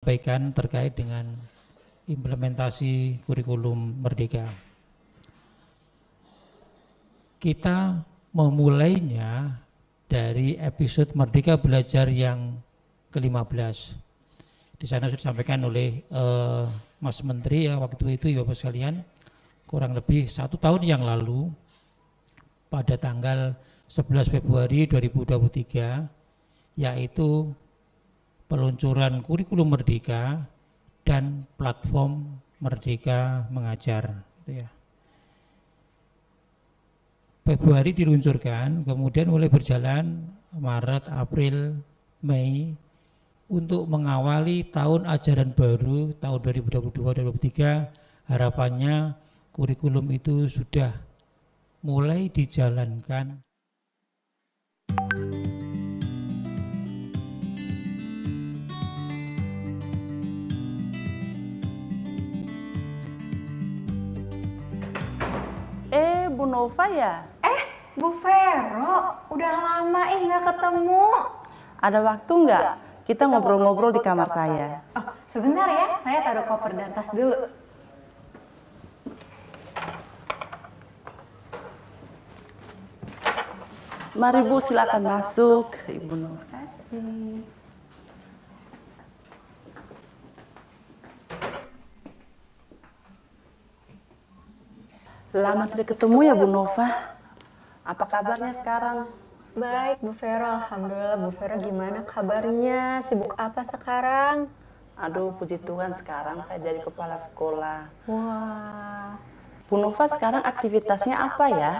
menyampaikan terkait dengan implementasi kurikulum Merdeka. Kita memulainya dari episode Merdeka Belajar yang ke-15. Di sana sudah disampaikan oleh Mas Menteri ya waktu itu ya Bapak sekalian, kurang lebih 1 tahun yang lalu pada tanggal 11 Februari 2023, yaitu peluncuran kurikulum Merdeka dan platform Merdeka Mengajar. Gitu ya. Februari diluncurkan, kemudian mulai berjalan Maret, April, Mei untuk mengawali tahun ajaran baru tahun 2022-2023. Harapannya kurikulum itu sudah mulai dijalankan. Bu Nova ya? Bu Vero, udah lama nggak ketemu. Ada waktu nggak? Kita ngobrol-ngobrol di kamar saya. Oh, sebentar ya, saya taruh koper dan tas dulu. Mari Bu, silakan masuk, Ibu Nova. Terima kasih. Lama tidak ketemu ya Bu Nova. Apa kabarnya sekarang? Baik Bu Vero, alhamdulillah. Bu Vero gimana kabarnya? Sibuk apa sekarang? Aduh, puji Tuhan sekarang saya jadi kepala sekolah. Wah. Bu Nova sekarang aktivitasnya apa ya?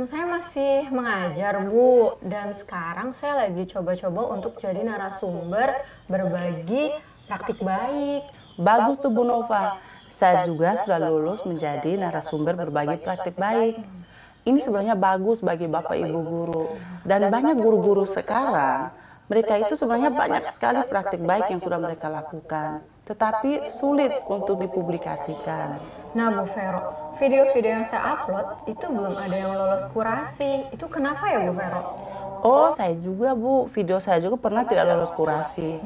Saya masih mengajar Bu, dan sekarang saya lagi coba-coba untuk jadi narasumber berbagi praktik baik. Bagus tuh Bu Nova. Saya juga sudah lulus menjadi narasumber berbagi praktik baik. Ini sebenarnya bagus bagi Bapak Ibu guru. Dan banyak guru-guru sekarang, mereka itu sebenarnya banyak sekali praktik baik yang sudah mereka lakukan. Tetapi sulit untuk dipublikasikan. Nah Bu Vero, video-video yang saya upload itu belum ada yang lolos kurasi. Itu kenapa ya Bu Vero? Oh, saya juga Bu, video saya juga pernah tidak lolos kurasi.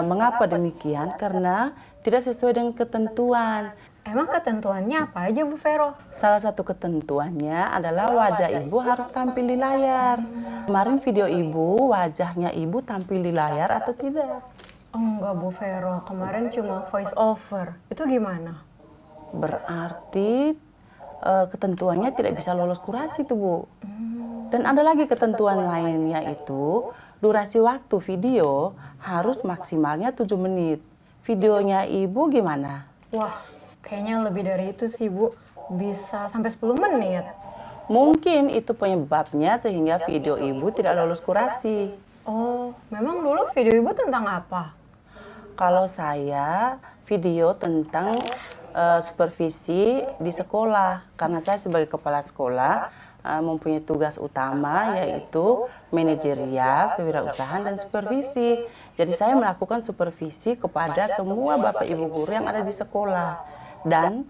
Mengapa demikian? Karena tidak sesuai dengan ketentuan. Emang ketentuannya apa aja Bu Vero? Salah satu ketentuannya adalah wajah Ibu harus tampil di layar. Kemarin video Ibu, wajahnya Ibu tampil di layar atau tidak? Oh enggak Bu Vero, kemarin cuma voice over. Itu gimana? Berarti ketentuannya tidak bisa lolos kurasi tuh Bu. Dan ada lagi ketentuan lainnya itu, durasi waktu video harus maksimalnya 7 menit. Videonya Ibu gimana? Wah, kayaknya lebih dari itu sih Bu. Bisa sampai 10 menit. Mungkin itu penyebabnya sehingga video Ibu tidak lolos kurasi. Oh, memang dulu video Ibu tentang apa? Kalau saya video tentang supervisi di sekolah. Karena saya sebagai kepala sekolah mempunyai tugas utama yaitu manajerial, kewirausahaan, dan supervisi. Jadi saya melakukan supervisi kepada semua Bapak Ibu guru yang ada di sekolah. Dan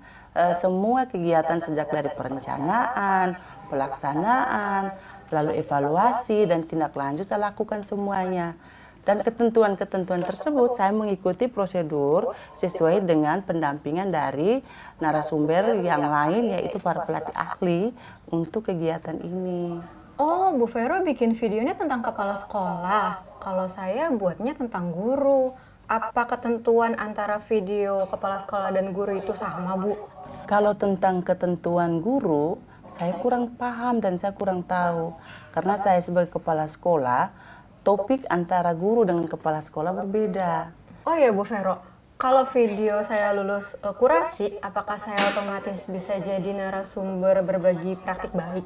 semua kegiatan sejak dari perencanaan, pelaksanaan, lalu evaluasi, dan tindak lanjut saya lakukan semuanya. Dan ketentuan-ketentuan tersebut saya mengikuti prosedur sesuai dengan pendampingan dari narasumber yang lain, yaitu para pelatih ahli untuk kegiatan ini. Oh, Bu Vero bikin videonya tentang kepala sekolah. Kalau saya buatnya tentang guru. Apa ketentuan antara video kepala sekolah dan guru itu sama, Bu? Kalau tentang ketentuan guru, saya kurang paham dan saya kurang tahu. Karena saya sebagai kepala sekolah, topik antara guru dengan kepala sekolah berbeda. Oh ya Bu Vero, kalau video saya lulus kurasi, apakah saya otomatis bisa jadi narasumber berbagi praktik baik?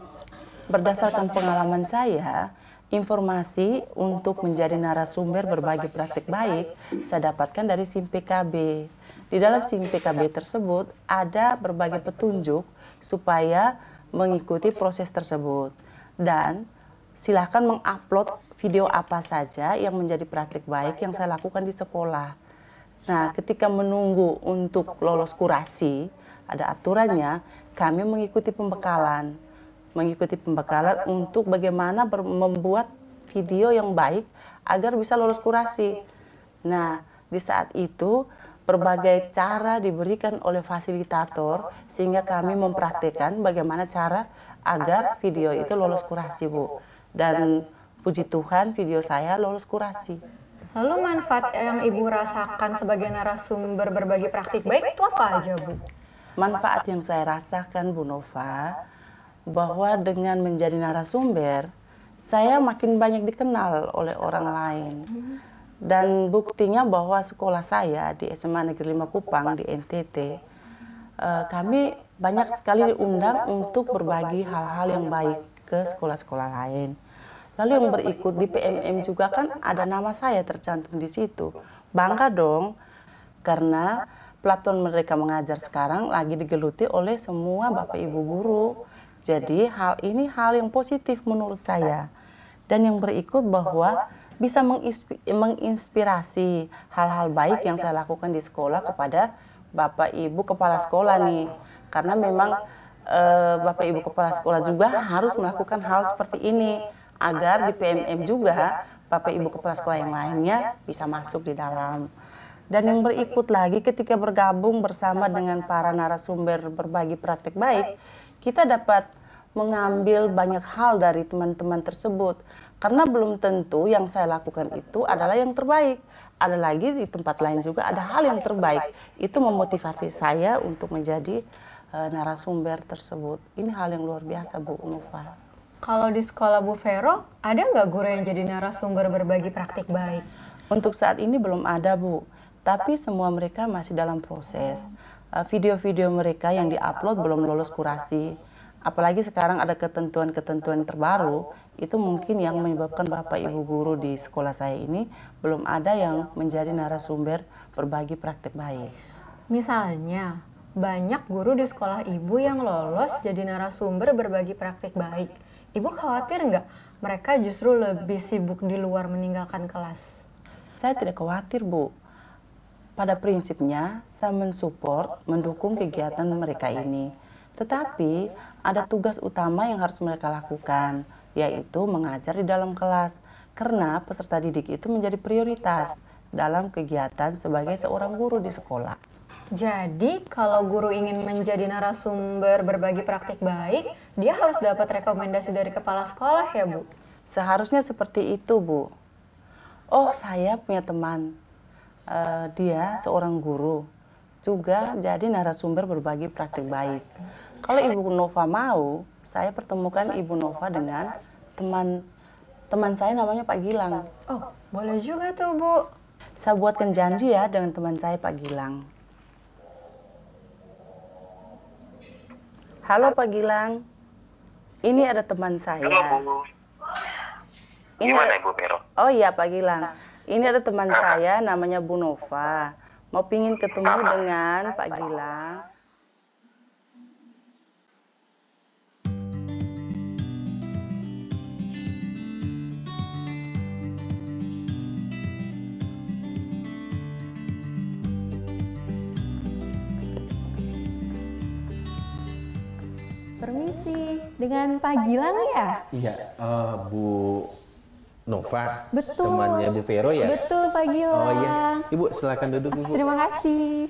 Berdasarkan pengalaman saya, informasi untuk menjadi narasumber berbagi praktik baik saya dapatkan dari SIM PKB. Di dalam SIM PKB tersebut ada berbagai petunjuk supaya mengikuti proses tersebut. Dan silakan mengupload video apa saja yang menjadi praktik baik yang saya lakukan di sekolah. Nah, ketika menunggu untuk lolos kurasi, ada aturannya, kami mengikuti pembekalan. Mengikuti pembekalan untuk bagaimana membuat video yang baik agar bisa lolos kurasi. Nah, di saat itu berbagai cara diberikan oleh fasilitator sehingga kami mempraktikkan bagaimana cara agar video itu lolos kurasi, Bu. Dan puji Tuhan video saya lolos kurasi. Lalu manfaat yang Ibu rasakan sebagai narasumber berbagi praktik baik itu apa aja, Bu? Manfaat yang saya rasakan, Bu Nova, bahwa dengan menjadi narasumber, saya makin banyak dikenal oleh orang lain. Dan buktinya bahwa sekolah saya di SMA Negeri 5 Kupang di NTT, kami banyak sekali diundang untuk berbagi hal-hal yang baik ke sekolah-sekolah lain. Lalu yang berikut di PMM juga kan ada nama saya tercantum di situ. Bangga dong, karena platform mereka mengajar sekarang lagi digeluti oleh semua Bapak Ibu guru. Jadi hal ini hal yang positif menurut saya. Dan yang berikut bahwa bisa menginspirasi hal-hal baik yang saya lakukan di sekolah kepada Bapak Ibu Kepala Sekolah nih. Karena memang Bapak Ibu Kepala Sekolah juga harus melakukan hal seperti ini agar di PMM juga Bapak Ibu Kepala Sekolah yang lainnya bisa masuk di dalam. Dan yang berikut lagi ketika bergabung bersama dengan para narasumber berbagi praktik baik, kita dapat mengambil banyak hal dari teman-teman tersebut. Karena belum tentu yang saya lakukan itu adalah yang terbaik. Ada lagi di tempat lain juga ada hal yang terbaik. Itu memotivasi saya untuk menjadi narasumber tersebut. Ini hal yang luar biasa, Bu Nova. Kalau di sekolah Bu Vero, ada nggak guru yang jadi narasumber berbagi praktik baik? Untuk saat ini belum ada, Bu. Tapi semua mereka masih dalam proses. Video-video mereka yang diupload belum lolos kurasi. Apalagi sekarang ada ketentuan-ketentuan terbaru, itu mungkin yang menyebabkan Bapak Ibu guru di sekolah saya ini belum ada yang menjadi narasumber berbagi praktik baik. Misalnya, banyak guru di sekolah Ibu yang lolos jadi narasumber berbagi praktik baik. Ibu khawatir nggak mereka justru lebih sibuk di luar meninggalkan kelas? Saya tidak khawatir, Bu. Pada prinsipnya, saya mensupport, mendukung kegiatan mereka ini. Tetapi, ada tugas utama yang harus mereka lakukan, yaitu mengajar di dalam kelas. Karena peserta didik itu menjadi prioritas dalam kegiatan sebagai seorang guru di sekolah. Jadi, kalau guru ingin menjadi narasumber berbagi praktik baik, dia harus dapat rekomendasi dari kepala sekolah ya, Bu? Seharusnya seperti itu, Bu. Oh, saya punya teman. Dia seorang guru, juga jadi narasumber berbagi praktik baik. Kalau Ibu Nova mau, saya pertemukan Ibu Nova dengan teman saya namanya Pak Gilang. Oh, boleh juga tuh, Bu. Saya buatkan janji ya dengan teman saya Pak Gilang. Halo Pak Gilang, ini ada teman saya. Halo Bu. Gimana Ibu Vero? Oh iya Pak Gilang, ini ada teman saya namanya Bu Nova. Mau pingin ketemu dengan Pak Gilang. Permisi, dengan Pak Gilang ya? Iya, Bu Nova, Betul. temannya Bu Vero ya? Betul, Pak Gilang. Oh iya, Ibu silakan duduk Ibu. Terima kasih.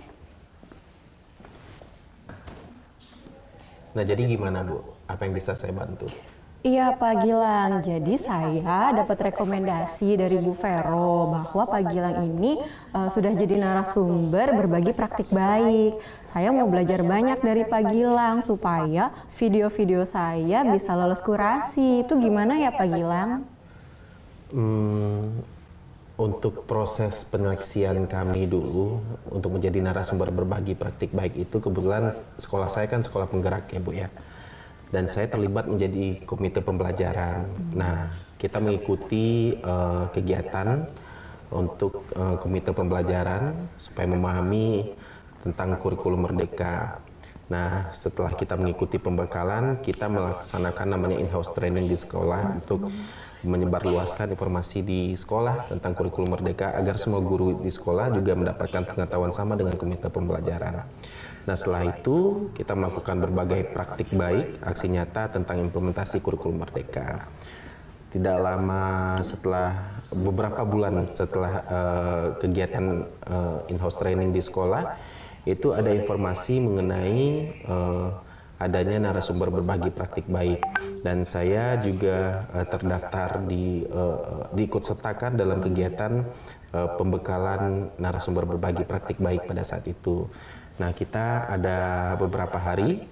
Nah jadi gimana Bu? Apa yang bisa saya bantu? Iya Pak Gilang, jadi saya dapat rekomendasi dari Bu Vero bahwa Pak Gilang ini sudah jadi narasumber berbagi praktik baik. Saya mau belajar banyak dari Pak Gilang supaya video-video saya bisa lolos kurasi. Itu gimana ya Pak Gilang? Untuk proses penyeleksian kami dulu untuk menjadi narasumber berbagi praktik baik itu kebetulan sekolah saya kan sekolah penggerak ya Bu ya. Dan saya terlibat menjadi komite pembelajaran. Nah, kita mengikuti kegiatan untuk komite pembelajaran supaya memahami tentang kurikulum merdeka. Nah, setelah kita mengikuti pembekalan, kita melaksanakan namanya in-house training di sekolah untuk menyebarluaskan informasi di sekolah tentang kurikulum merdeka agar semua guru di sekolah juga mendapatkan pengetahuan sama dengan komite pembelajaran. Nah, setelah itu kita melakukan berbagai praktik baik, aksi nyata tentang implementasi kurikulum merdeka. tidak lama setelah beberapa bulan setelah kegiatan in-house training di sekolah, itu ada informasi mengenai adanya narasumber berbagi praktik baik, dan saya juga terdaftar diikut sertakan dalam kegiatan pembekalan narasumber berbagi praktik baik pada saat itu. Nah, kita ada beberapa hari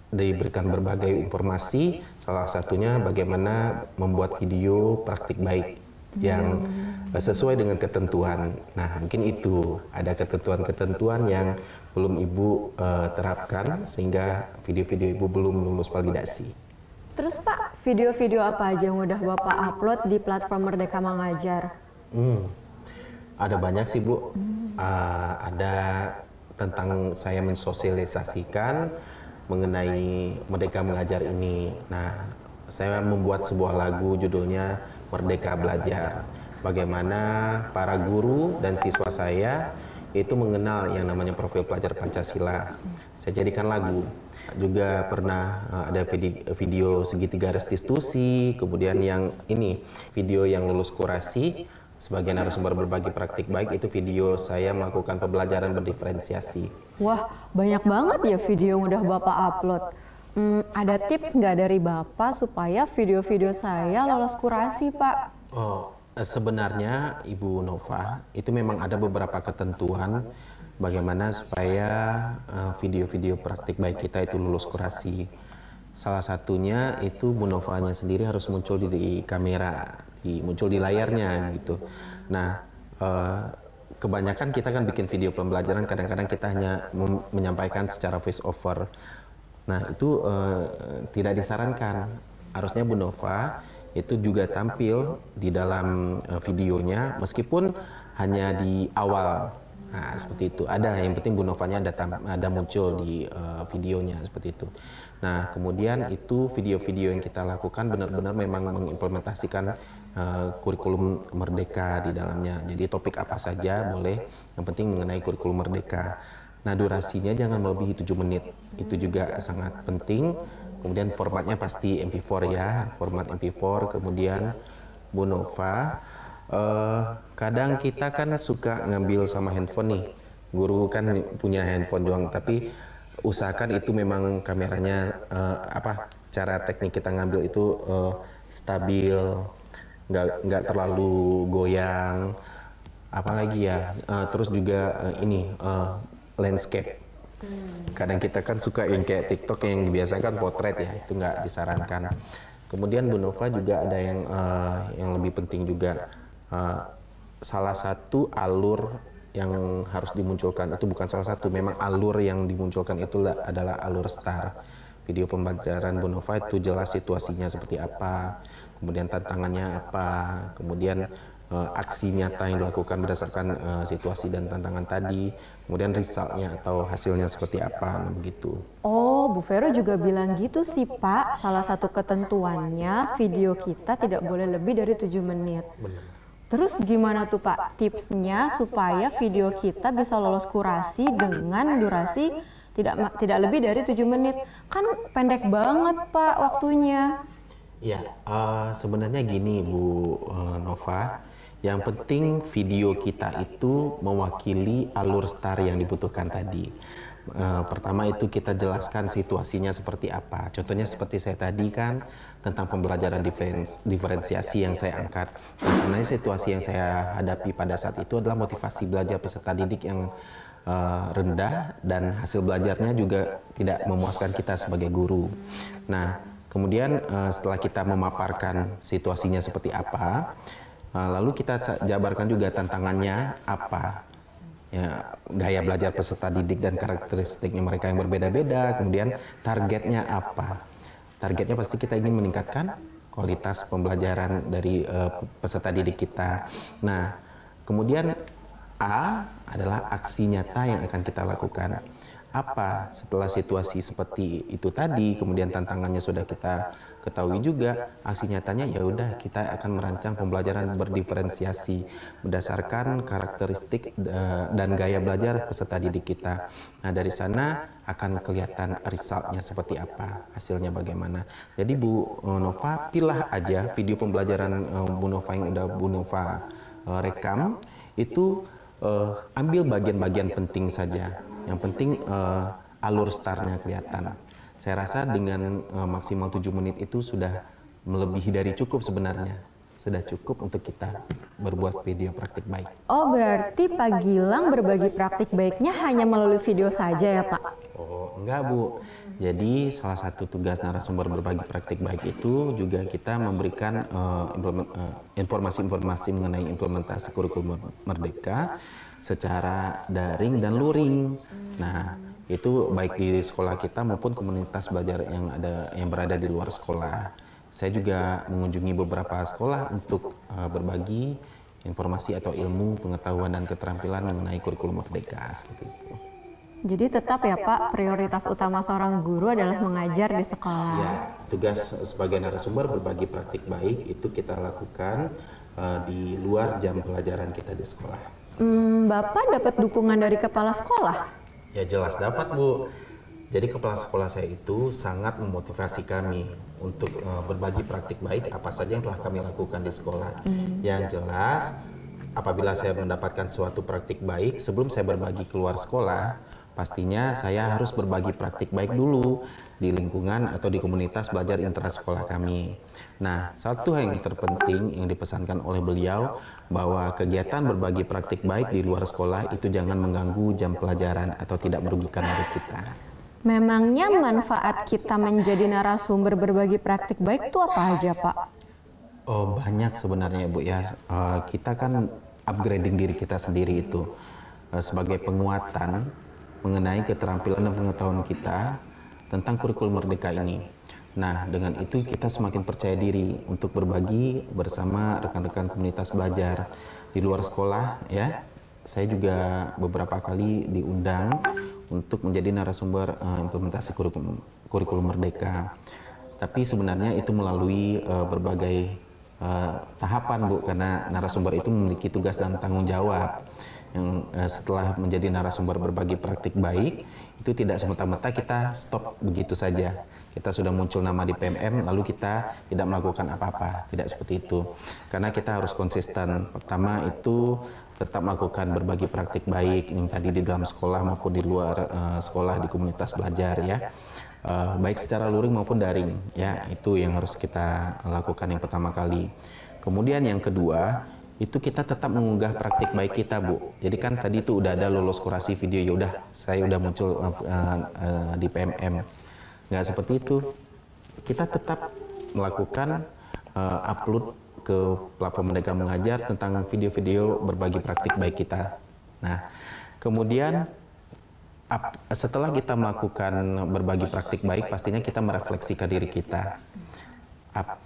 diberikan berbagai informasi, salah satunya bagaimana membuat video praktik baik yang sesuai dengan ketentuan. Nah, mungkin itu ada ketentuan-ketentuan yang belum Ibu terapkan sehingga video-video Ibu belum lulus validasi. Terus Pak, video-video apa aja yang udah Bapak upload di platform Merdeka Mengajar? Ada banyak sih Bu. Ada tentang saya mensosialisasikan mengenai Merdeka Mengajar ini. Nah, saya membuat sebuah lagu judulnya Merdeka Belajar. Bagaimana para guru dan siswa saya itu mengenal yang namanya profil pelajar Pancasila. Saya jadikan lagu. Juga pernah ada video segitiga restitusi, kemudian yang ini video yang lulus kurasi sebagai narasumber berbagi praktik baik, itu video saya melakukan pembelajaran berdiferensiasi. Wah, banyak banget ya video yang udah Bapak upload. Ada tips nggak dari Bapak supaya video-video saya lolos kurasi, Pak? Sebenarnya Ibu Nova, itu memang ada beberapa ketentuan bagaimana supaya video-video praktik baik kita itu lulus kurasi. Salah satunya itu Bu Novanya sendiri harus muncul di kamera, muncul di layarnya gitu. Nah, kebanyakan kita kan bikin video pembelajaran, kadang-kadang kita hanya menyampaikan secara voice over. Nah, itu tidak disarankan. Harusnya Bu Nova itu juga tampil di dalam videonya meskipun hanya di awal. Nah, seperti itu. Ada yang penting Bu Novanya ada muncul di videonya seperti itu. Nah, kemudian itu video-video yang kita lakukan benar-benar memang mengimplementasikan kurikulum Merdeka di dalamnya. Jadi topik apa saja boleh, yang penting mengenai kurikulum Merdeka. Nah, durasinya jangan melebihi 7 menit. Itu juga sangat penting. Kemudian formatnya pasti MP4 ya, format MP4. Kemudian Bu Nova, kadang kita kan suka ngambil sama handphone nih. Guru kan punya handphone doang, tapi usahakan itu memang kameranya cara teknik kita ngambil itu stabil, nggak terlalu goyang, apalagi ya, terus juga landscape. Kadang kita kan suka yang kayak TikTok yang dibiasakan potret ya, itu nggak disarankan. Kemudian Bu Nova juga ada yang lebih penting juga, salah satu alur yang harus dimunculkan itu bukan salah satu, memang alur yang dimunculkan itu adalah alur STAR. Video pembelajaran Bu Nova itu jelas situasinya seperti apa, kemudian tantangannya apa, kemudian aksi nyata yang dilakukan berdasarkan situasi dan tantangan tadi, kemudian resultnya atau hasilnya seperti apa, begitu. Oh, Bu Vero juga bilang gitu sih Pak, salah satu ketentuannya video kita tidak boleh lebih dari 7 menit. Benar. Terus gimana tuh Pak tipsnya supaya video kita bisa lolos kurasi dengan durasi tidak lebih dari 7 menit? Kan pendek banget Pak waktunya. Ya, sebenarnya gini Bu Nova, yang penting video kita itu mewakili alur STAR yang dibutuhkan tadi. Pertama itu kita jelaskan situasinya seperti apa. Contohnya seperti saya tadi kan tentang pembelajaran diferensiasi yang saya angkat. Dan sebenarnya situasi yang saya hadapi pada saat itu adalah motivasi belajar peserta didik yang rendah dan hasil belajarnya juga tidak memuaskan kita sebagai guru. Nah, kemudian setelah kita memaparkan situasinya seperti apa, lalu kita jabarkan juga tantangannya apa. Ya, gaya belajar peserta didik dan karakteristiknya mereka yang berbeda-beda, kemudian targetnya apa. Targetnya pasti kita ingin meningkatkan kualitas pembelajaran dari peserta didik kita. Nah, kemudian A adalah aksi nyata yang akan kita lakukan. apa setelah situasi seperti itu tadi, kemudian tantangannya sudah kita ketahui juga, aksi nyatanya ya udah kita akan merancang pembelajaran berdiferensiasi berdasarkan karakteristik dan gaya belajar peserta didik kita. Nah, dari sana akan kelihatan resultnya seperti apa, hasilnya bagaimana. Jadi Bu Nova, pilih aja video pembelajaran Bu Nova yang udah Bu Nova rekam, itu ambil bagian-bagian penting saja. Yang penting alur startnya kelihatan. Saya rasa dengan maksimal 7 menit itu sudah melebihi dari cukup sebenarnya. Sudah cukup untuk kita berbuat video praktik baik. Oh, berarti Pak Gilang berbagi praktik baiknya hanya melalui video saja ya Pak? Oh, enggak Bu. Jadi salah satu tugas narasumber berbagi praktik baik itu juga kita memberikan informasi-informasi mengenai implementasi kurikulum merdeka secara daring dan luring. Nah, itu baik di sekolah kita maupun komunitas belajar yang berada di luar sekolah. Saya juga mengunjungi beberapa sekolah untuk berbagi informasi atau ilmu, pengetahuan dan keterampilan mengenai kurikulum merdeka seperti itu. Jadi tetap ya Pak, prioritas utama seorang guru adalah mengajar di sekolah. Ya, tugas sebagai narasumber berbagi praktik baik itu kita lakukan di luar jam pelajaran kita di sekolah. Bapak dapat dukungan dari kepala sekolah? Ya jelas dapat Bu. Jadi kepala sekolah saya itu sangat memotivasi kami untuk berbagi praktik baik apa saja yang telah kami lakukan di sekolah. Yang jelas apabila saya mendapatkan suatu praktik baik, sebelum saya berbagi keluar sekolah, pastinya saya harus berbagi praktik baik dulu di lingkungan atau di komunitas belajar intrasekolah kami. Nah, satu hal yang terpenting yang dipesankan oleh beliau bahwa kegiatan berbagi praktik baik di luar sekolah itu jangan mengganggu jam pelajaran atau tidak merugikan murid kita. Memangnya manfaat kita menjadi narasumber berbagi praktik baik itu apa aja Pak? Oh, banyak sebenarnya Bu ya. Kita kan upgrading diri kita sendiri itu sebagai penguatan mengenai keterampilan dan pengetahuan kita tentang kurikulum merdeka ini. Nah, dengan itu kita semakin percaya diri untuk berbagi bersama rekan-rekan komunitas belajar di luar sekolah ya. Saya juga beberapa kali diundang untuk menjadi narasumber implementasi kurikulum merdeka. Tapi sebenarnya itu melalui berbagai tahapan Bu, karena narasumber itu memiliki tugas dan tanggung jawab. Yang setelah menjadi narasumber berbagi praktik baik, itu tidak semata-mata kita stop begitu saja. Kita sudah muncul nama di PMM, lalu kita tidak melakukan apa-apa. Tidak seperti itu. Karena kita harus konsisten. Pertama itu tetap melakukan berbagi praktik baik, ini tadi di dalam sekolah maupun di luar sekolah, di komunitas belajar ya. Baik secara luring maupun daring ya, itu yang harus kita lakukan yang pertama kali. Kemudian yang kedua, itu kita tetap mengunggah praktik baik kita Bu. Jadi kan tadi itu udah ada lolos kurasi video, ya udah saya udah muncul di PMM. Nggak seperti itu. Kita tetap melakukan upload ke platform Merdeka Mengajar tentang video-video berbagi praktik baik kita. Nah, kemudian setelah kita melakukan berbagi praktik baik, pastinya kita merefleksikan diri kita.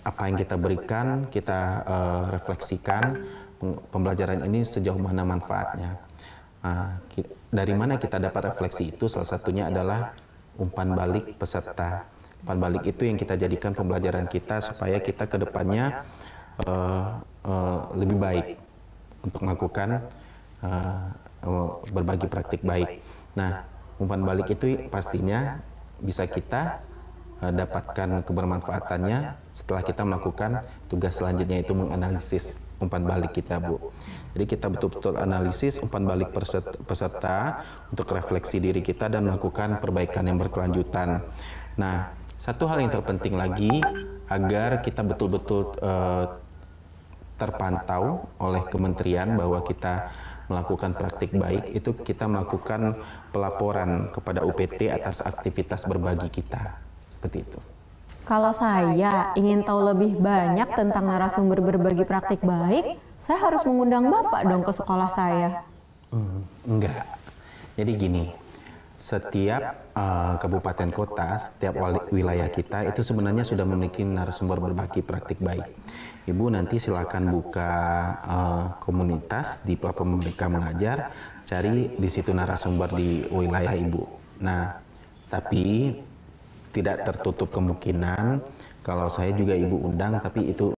Apa yang kita berikan, kita refleksikan pembelajaran ini sejauh mana manfaatnya. Dari mana kita dapat refleksi itu? Salah satunya adalah umpan balik peserta. Umpan balik itu yang kita jadikan pembelajaran kita supaya kita ke depannya lebih baik untuk melakukan berbagi praktik baik. Nah, umpan balik itu pastinya bisa kita dapatkan kebermanfaatannya setelah kita melakukan tugas selanjutnya, itu menganalisis umpan balik kita Bu. Jadi kita betul-betul analisis umpan balik peserta untuk refleksi diri kita dan melakukan perbaikan yang berkelanjutan. Nah, satu hal yang terpenting lagi agar kita betul-betul terpantau oleh kementerian bahwa kita melakukan praktik baik, itu kita melakukan pelaporan kepada UPT atas aktivitas berbagi kita. Seperti itu. Kalau saya ingin tahu lebih banyak tentang narasumber berbagi praktik baik, saya harus mengundang Bapak dong ke sekolah saya. Enggak. Jadi gini, setiap kabupaten kota, setiap wilayah kita itu sebenarnya sudah memiliki narasumber berbagi praktik baik. Ibu nanti silakan buka komunitas di platform Merdeka Mengajar, cari di situ narasumber di wilayah Ibu. Nah, tapi tidak tertutup kemungkinan kalau saya juga Ibu undang, tapi itu